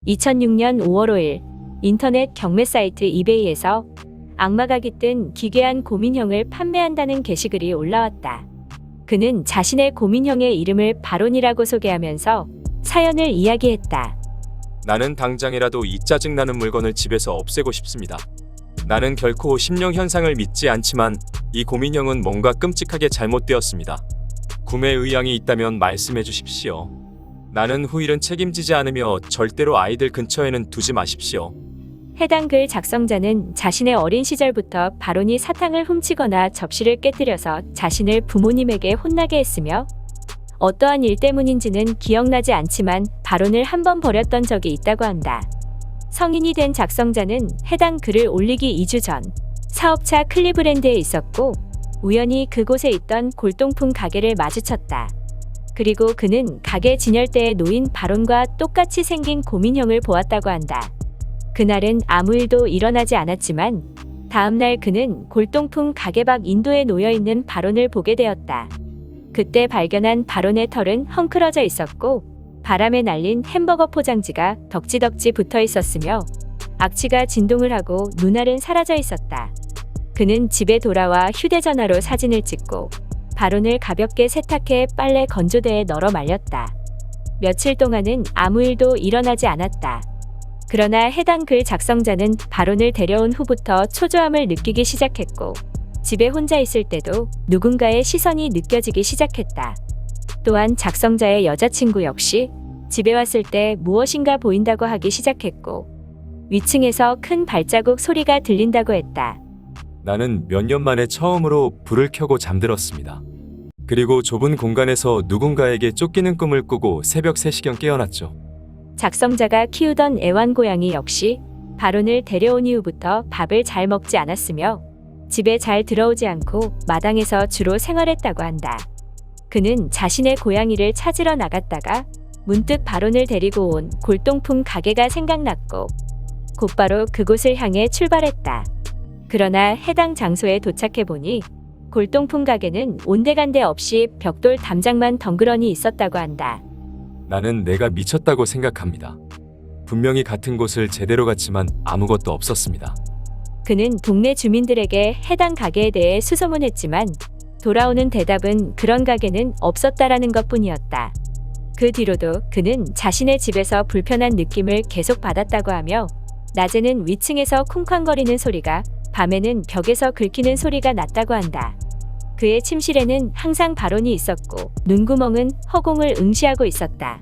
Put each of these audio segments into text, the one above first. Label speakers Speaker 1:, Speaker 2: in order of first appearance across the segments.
Speaker 1: 2006년 5월 5일 인터넷 경매 사이트 이베이에서 악마가 깃든 기괴한 고민형을 판매한다는 게시글이 올라왔다. 그는 자신의 고민형의 이름을 바론이라고 소개하면서 사연을 이야기했다.
Speaker 2: 나는 당장이라도 이 짜증나는 물건을 집에서 없애고 싶습니다. 나는 결코 심령 현상을 믿지 않지만 이 고민형은 뭔가 끔찍하게 잘못되었습니다. 구매 의향이 있다면 말씀해 주십시오. 나는 후일은 책임지지 않으며 절대로 아이들 근처에는 두지 마십시오.
Speaker 1: 해당 글 작성자는 자신의 어린 시절부터 바론이 사탕을 훔치거나 접시를 깨뜨려서 자신을 부모님에게 혼나게 했으며 어떠한 일 때문인지는 기억나지 않지만 바론을 한 번 버렸던 적이 있다고 한다. 성인이 된 작성자는 해당 글을 올리기 2주 전 사업차 클리브랜드에 있었고 우연히 그곳에 있던 골동품 가게를 마주쳤다. 그리고 그는 가게 진열대에 놓인 바론과 똑같이 생긴 고민형을 보았다고 한다. 그날은 아무 일도 일어나지 않았지만 다음날 그는 골동품 가게 밖 인도에 놓여있는 바론을 보게 되었다. 그때 발견한 바론의 털은 헝클어져 있었고 바람에 날린 햄버거 포장지가 덕지덕지 붙어 있었으며 악취가 진동을 하고 눈알은 사라져 있었다. 그는 집에 돌아와 휴대전화로 사진을 찍고 바론을 가볍게 세탁해 빨래 건조대에 널어 말렸다. 며칠 동안은 아무 일도 일어나지 않았다. 그러나 해당 글 작성자는 바론을 데려온 후부터 초조함을 느끼기 시작했고 집에 혼자 있을 때도 누군가의 시선이 느껴지기 시작했다. 또한 작성자의 여자친구 역시 집에 왔을 때 무엇인가 보인다고 하기 시작했고 위층에서 큰 발자국 소리가 들린다고 했다.
Speaker 2: 나는 몇 년 만에 처음으로 불을 켜고 잠들었습니다. 그리고 좁은 공간에서 누군가에게 쫓기는 꿈을 꾸고 새벽 3시경 깨어났죠.
Speaker 1: 작성자가 키우던 애완고양이 역시 바론을 데려온 이후부터 밥을 잘 먹지 않았으며 집에 잘 들어오지 않고 마당에서 주로 생활했다고 한다. 그는 자신의 고양이를 찾으러 나갔다가 문득 바론을 데리고 온 골동품 가게가 생각났고 곧바로 그곳을 향해 출발했다. 그러나 해당 장소에 도착해보니 골동품 가게는 온데간데 없이 벽돌 담장만 덩그러니 있었다고 한다.
Speaker 2: 나는 내가 미쳤다고 생각합니다. 분명히 같은 곳을 제대로 갔지만 아무것도 없었습니다.
Speaker 1: 그는 동네 주민들에게 해당 가게에 대해 수소문했지만 돌아오는 대답은 그런 가게는 없었다라는 것뿐이었다. 그 뒤로도 그는 자신의 집에서 불편한 느낌을 계속 받았다고 하며 낮에는 위층에서 쿵쾅거리는 소리가 밤에는 벽에서 긁히는 소리가 났다고 한다. 그의 침실에는 항상 바론이 있었고 눈구멍은 허공을 응시하고 있었다.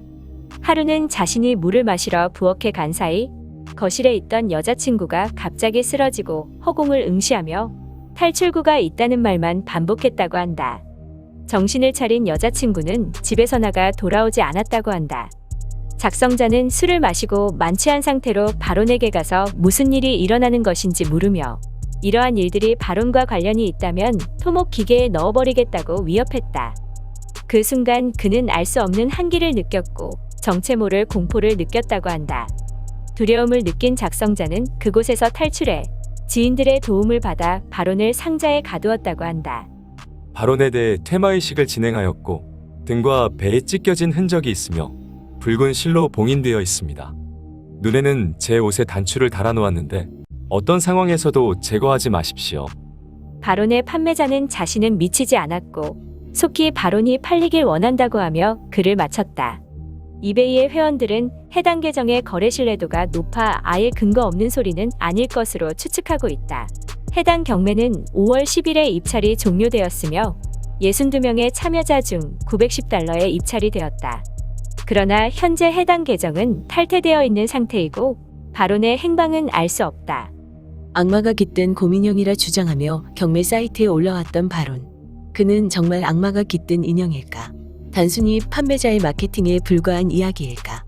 Speaker 1: 하루는 자신이 물을 마시러 부엌에 간 사이 거실에 있던 여자친구가 갑자기 쓰러지고 허공을 응시하며 탈출구가 있다는 말만 반복했다고 한다. 정신을 차린 여자친구는 집에서 나가 돌아오지 않았다고 한다. 작성자는 술을 마시고 만취한 상태로 바론에게 가서 무슨 일이 일어나는 것인지 물으며 이러한 일들이 바론과 관련이 있다면 토목 기계에 넣어버리겠다고 위협했다. 그 순간 그는 알 수 없는 한기를 느꼈고 정체 모를 공포를 느꼈다고 한다. 두려움을 느낀 작성자는 그곳에서 탈출해 지인들의 도움을 받아 바론을 상자에 가두었다고 한다.
Speaker 2: 바론에 대해 퇴마의식을 진행하였고 등과 배에 찢겨진 흔적이 있으며 붉은 실로 봉인되어 있습니다. 눈에는 제 옷에 단추를 달아놓았는데 어떤 상황에서도 제거하지 마십시오.
Speaker 1: 바론의 판매자는 자신은 미치지 않았고 속히 바론이 팔리길 원한다고 하며 글을 마쳤다. 이베이의 회원들은 해당 계정의 거래 신뢰도가 높아 아예 근거 없는 소리는 아닐 것으로 추측하고 있다. 해당 경매는 5월 10일에 입찰이 종료되었으며 62명의 참여자 중 $910에 입찰이 되었다. 그러나 현재 해당 계정은 탈퇴되어 있는 상태이고 바론의 행방은 알 수 없다.
Speaker 3: 악마가 깃든 고민형이라 주장하며 경매 사이트에 올라왔던 바론. 그는 정말 악마가 깃든 인형일까? 단순히 판매자의 마케팅에 불과한 이야기일까?